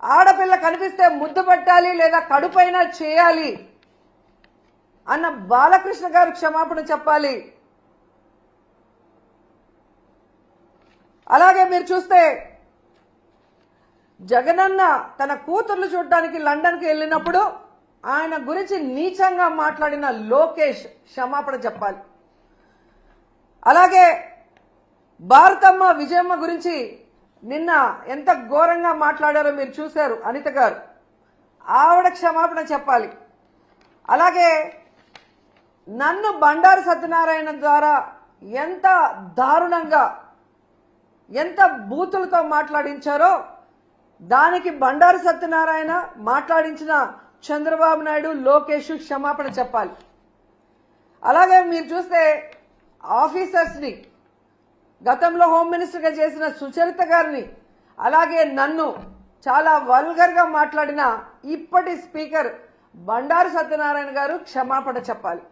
ఆడపిల్ల కనిపిస్తే ముద్దు పెట్టాలి లేదా కడుపైనా చేయాలి అన్న బాలకృష్ణ గారు క్షమాపణ చెప్పాలి. అలాగే మీరు చూస్తే జగనన్న తన కూతుర్లు చూడడానికి లండన్కి వెళ్ళినప్పుడు ఆయన గురించి నీచంగా మాట్లాడిన లోకేష్ క్షమాపణ చెప్పాలి. అలాగే భారతమ్మ విజయమ్మ గురించి నిన్న ఎంత ఘోరంగా మాట్లాడారో మీరు చూశారు అనిత గారు, ఆవిడ క్షమాపణ చెప్పాలి. అలాగే నన్ను బండారు సత్యనారాయణ ద్వారా ఎంత దారుణంగా ఎంత బూతులతో మాట్లాడించారో దానికి బండారు సత్యనారాయణ మాట్లాడించిన చంద్రబాబు నాయుడు లోకేష్ క్షమాపణ చెప్పాలి. అలాగే మీరు చూస్తే ఆఫీసర్స్ని గతంలో హోమ్ మినిస్టర్గా చేసిన సుచరిత గారిని అలాగే నన్ను చాలా వల్గర్గా మాట్లాడిన ఇప్పటి స్పీకర్ బండారు సత్యనారాయణ గారు క్షమాపణ చెప్పాలి.